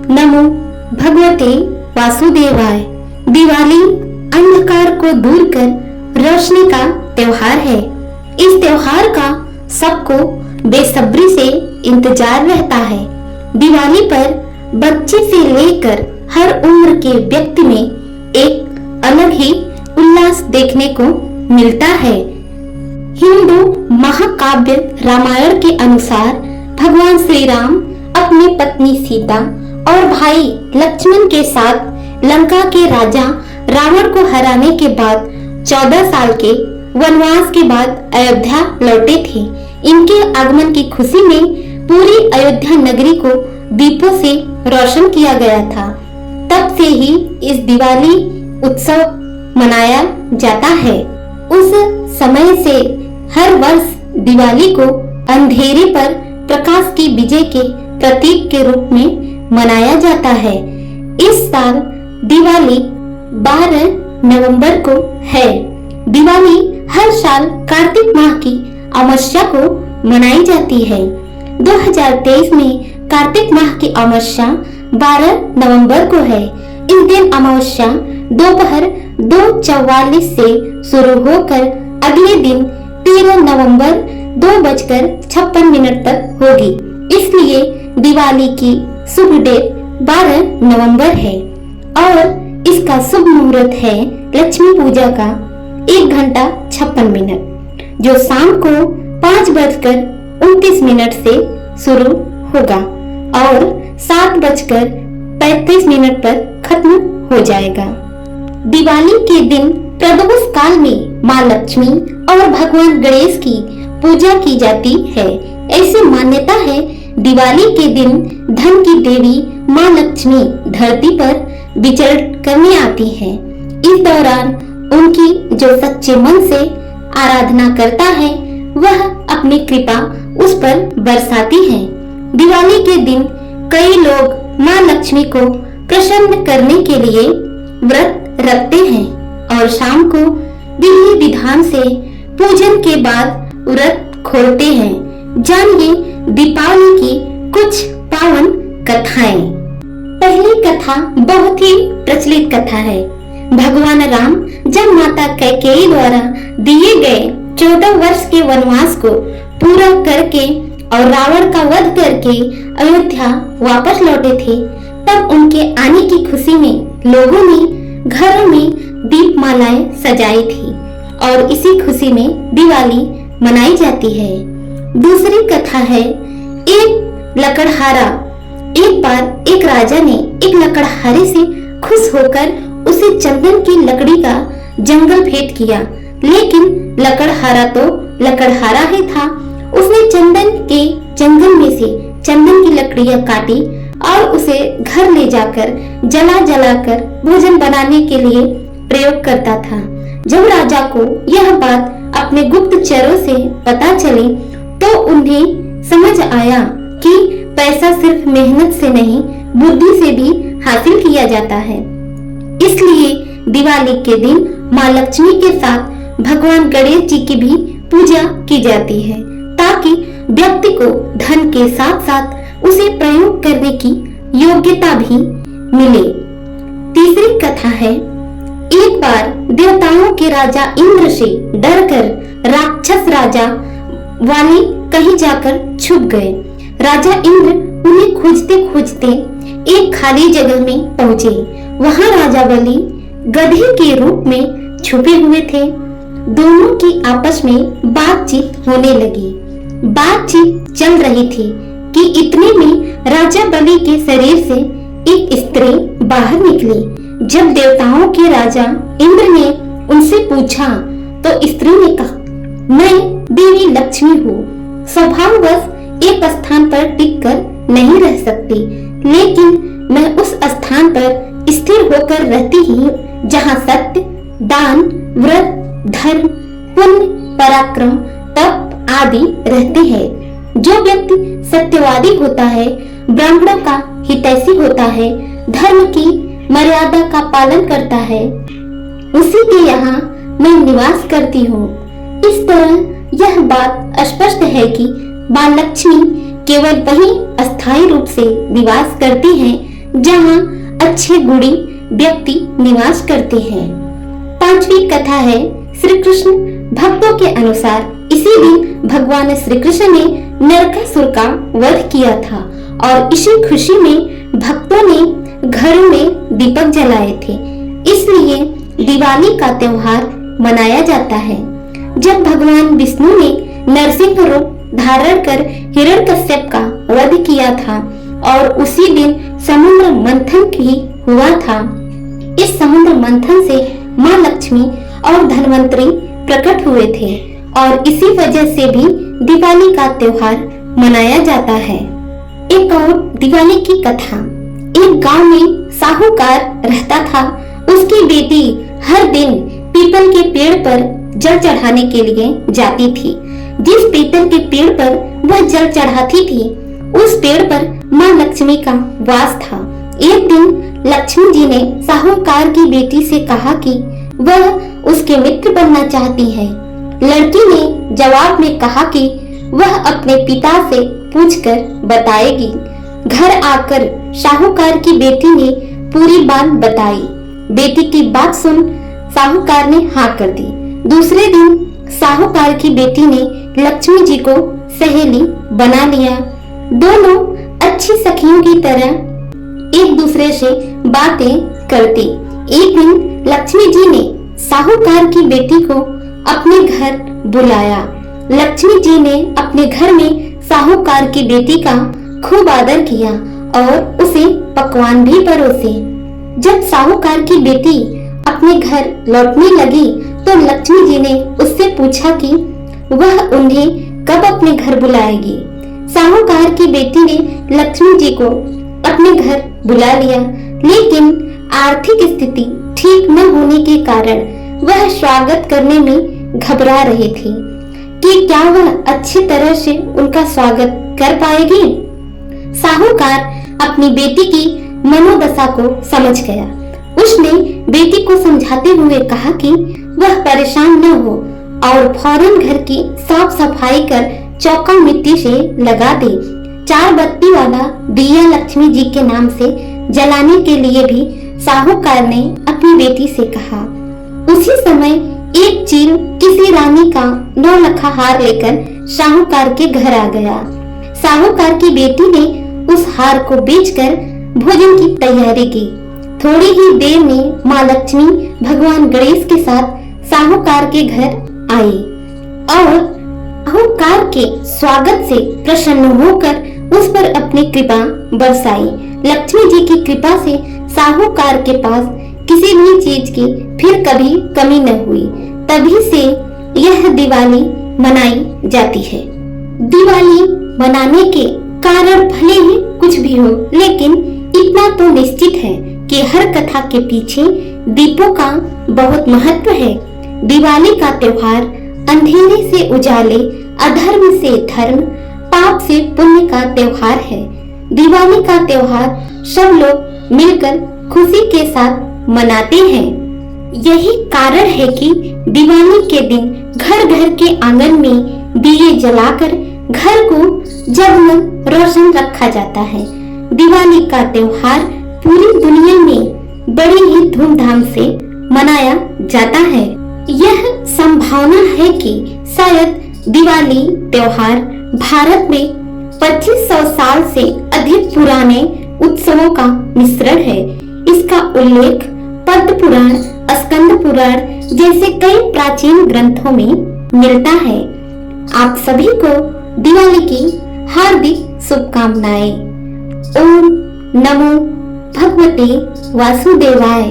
नमो भगवते वासुदेवाय। दिवाली अंधकार को दूर कर रोशनी का त्योहार है। इस त्योहार का सबको बेसब्री से इंतजार रहता है। दिवाली पर बच्चे से लेकर हर उम्र के व्यक्ति में एक अलग ही उल्लास देखने को मिलता है। हिंदू महाकाव्य रामायण के अनुसार भगवान श्री राम अपनी पत्नी सीता और भाई लक्ष्मण के साथ लंका के राजा रावण को हराने के बाद 14 साल के वनवास के बाद अयोध्या लौटे थे। इनके आगमन की खुशी में पूरी अयोध्या नगरी को दीपों से रोशन किया गया था। तब से ही इस दिवाली उत्सव मनाया जाता है। उस समय से हर वर्ष दिवाली को अंधेरे पर प्रकाश की विजय के प्रतीक के रूप में मनाया जाता है। इस साल दिवाली 12 नवंबर को है। दिवाली हर साल कार्तिक माह की अमावस्या को मनाई जाती है। 2023 में कार्तिक माह की अमावस्या 12 नवंबर को है। इस दिन अमावस्या दोपहर 2:44 से शुरू होकर अगले दिन 13 नवंबर 2:56 तक होगी। इसलिए दिवाली की शुभ डेट 12 नवंबर है और इसका शुभ मुहूर्त है लक्ष्मी पूजा का 1:56 जो शाम को 5:29 से शुरू होगा और 7:35 पर खत्म हो जाएगा। दिवाली के दिन प्रदोष काल में माँ लक्ष्मी और भगवान गणेश की पूजा की जाती है। ऐसी मान्यता है दिवाली के दिन धन की देवी माँ लक्ष्मी धरती पर विचरण करने आती है। इस दौरान उनकी जो सच्चे मन से आराधना करता है वह अपनी कृपा उस पर बरसाती है। दिवाली के दिन कई लोग माँ लक्ष्मी को प्रसन्न करने के लिए व्रत रखते हैं और शाम को विधि विधान से पूजन के बाद व्रत खोलते हैं। जानिए दीपावली की कुछ पावन कथाएं। पहली कथा बहुत ही प्रचलित कथा है। भगवान राम जब माता कैकेयी द्वारा दिए गए 14 वर्ष के वनवास को पूरा करके और रावण का वध करके अयोध्या वापस लौटे थे, तब उनके आने की खुशी में लोगों ने घरों में दीपमालाएं सजाई थी और इसी खुशी में दिवाली मनाई जाती है। दूसरी कथा है एक लकड़हारा। एक बार एक राजा ने एक लकड़हारे से खुश होकर उसे चंदन की लकड़ी का जंगल भेंट किया, लेकिन लकड़हारा तो लकड़हारा ही था। उसने चंदन के जंगल में से चंदन की लकड़ियां काटी और उसे घर ले जाकर जला जलाकर भोजन बनाने के लिए प्रयोग करता था। जब राजा को यह बात अपने गुप्तचरों से पता चली तो उन्हें समझ आया कि पैसा सिर्फ मेहनत से नहीं बुद्धि से भी हासिल किया जाता है। इसलिए दिवाली के दिन माँ लक्ष्मी के साथ भगवान गणेश जी की भी पूजा की जाती है ताकि व्यक्ति को धन के साथ साथ उसे प्रयोग करने की योग्यता भी मिले। तीसरी कथा है एक बार देवताओं के राजा इंद्र से डरकर राक्षस राजा वाली कहीं जाकर छुप गए। राजा इंद्र उन्हें खोजते खोजते एक खाली जगह में पहुंचे। वहां राजा बलि गधे के रूप में छुपे हुए थे। दोनों की आपस में बातचीत होने लगी। बातचीत चल रही थी कि इतने में राजा बलि के शरीर से एक स्त्री बाहर निकली। जब देवताओं के राजा इंद्र ने उनसे पूछा तो स्त्री ने कहा, मैं देवी लक्ष्मी हूँ, स्वभाववश एक स्थान पर टिककर नहीं रह सकती, लेकिन मैं उस स्थान पर स्थिर होकर रहती हूँ जहाँ सत्य, दान, व्रत, धर्म, पुण्य, पराक्रम, तप आदि रहते हैं। जो व्यक्ति सत्यवादी होता है, ब्राह्मणों का हितैषी होता है, धर्म की मर्यादा का पालन करता है, उसी के यहाँ मैं निवास करती हूँ। इस तरह यह बात स्पष्ट है कि माँ लक्ष्मी केवल वही अस्थायी रूप से निवास करती हैं जहाँ अच्छे गुणी व्यक्ति निवास करते हैं। पांचवी कथा है श्री कृष्ण भक्तों के अनुसार इसी दिन भगवान श्री कृष्ण ने नरकासुर का वध किया था और इसी खुशी में भक्तों ने घरों में दीपक जलाए थे। इसलिए दिवाली का त्योहार मनाया जाता है। जब भगवान विष्णु ने नरसिंह रूप धारण कर हिरण्यकश्यप का वध किया था और उसी दिन समुद्र मंथन भी हुआ था। इस समुद्र मंथन से माँ लक्ष्मी और धनवंतरी प्रकट हुए थे और इसी वजह से भी दिवाली का त्योहार मनाया जाता है। एक और दिवाली की कथा। एक गांव में साहूकार रहता था। उसकी बेटी हर दिन पीपल के पेड़ पर जल चढ़ाने के लिए जाती थी। जिस पीपल के पेड़ पर वह जल चढ़ाती थी उस पेड़ पर माँ लक्ष्मी का वास था। एक दिन लक्ष्मी जी ने साहूकार की बेटी से कहा कि वह उसके मित्र बनना चाहती है। लड़की ने जवाब में कहा कि वह अपने पिता से पूछकर बताएगी। घर आकर साहूकार की बेटी ने पूरी बात बताई। बेटी की बात सुन साहूकार ने हाँ कर दी। दूसरे दिन साहूकार की बेटी ने लक्ष्मी जी को सहेली बना लिया। दोनों अच्छी सखियों की तरह एक दूसरे से बातें करती। एक दिन लक्ष्मी जी ने साहूकार की बेटी को अपने घर बुलाया। लक्ष्मी जी ने अपने घर में साहूकार की बेटी का खूब आदर किया और उसे पकवान भी परोसे। जब साहूकार की बेटी अपने घर लौटने लगी तो लक्ष्मी जी ने उससे पूछा कि वह उन्हें कब अपने घर बुलाएगी। साहूकार की बेटी ने लक्ष्मी जी को अपने घर बुला लिया, लेकिन आर्थिक स्थिति ठीक न होने के कारण वह स्वागत करने में घबरा रही थी कि क्या वह अच्छी तरह से उनका स्वागत कर पाएगी। साहूकार अपनी बेटी की मनोदशा को समझ गया। उसने बेटी को समझाते हुए कहा कि वह परेशान न हो और फौरन घर की साफ सफाई कर चौका मिट्टी से लगा दे। 4 बत्ती वाला दिया लक्ष्मी जी के नाम से जलाने के लिए भी साहूकार ने अपनी बेटी से कहा। उसी समय एक चील किसी रानी का 9 लखा हार लेकर साहूकार के घर आ गया। साहूकार की बेटी ने उस हार को बेचकर भोजन की तैयारी की। थोड़ी ही देर में माँ लक्ष्मी भगवान गणेश के साथ साहूकार के घर आई और साहूकार के स्वागत से प्रसन्न होकर उस पर अपनी कृपा बरसाई। लक्ष्मी जी की कृपा से साहूकार के पास किसी भी चीज की फिर कभी कमी न हुई। तभी से यह दिवाली मनाई जाती है। दिवाली मनाने के कारण भले ही कुछ भी हो, लेकिन इतना तो निश्चित है कि हर कथा के पीछे दीपों का बहुत महत्व है। दिवाली का त्योहार अंधेरे से उजाले, अधर्म से धर्म, पाप से पुण्य का त्योहार है। दिवाली का त्योहार सब लोग मिलकर खुशी के साथ मनाते हैं। यही कारण है कि दिवाली के दिन घर घर के आंगन में दिए जलाकर घर को जगमग रोशन रखा जाता है। दिवाली का त्योहार पूरी दुनिया में बड़ी ही धूमधाम से मनाया जाता है। यह संभावना है कि शायद दिवाली त्योहार भारत में 2500 साल से अधिक पुराने उत्सवों का मिश्रण है। इसका उल्लेख पद्म पुराण, स्कंद पुराण जैसे कई प्राचीन ग्रंथों में मिलता है। आप सभी को दिवाली की हार्दिक शुभकामनाएं। ओम नमो भगवते वासुदेवाय।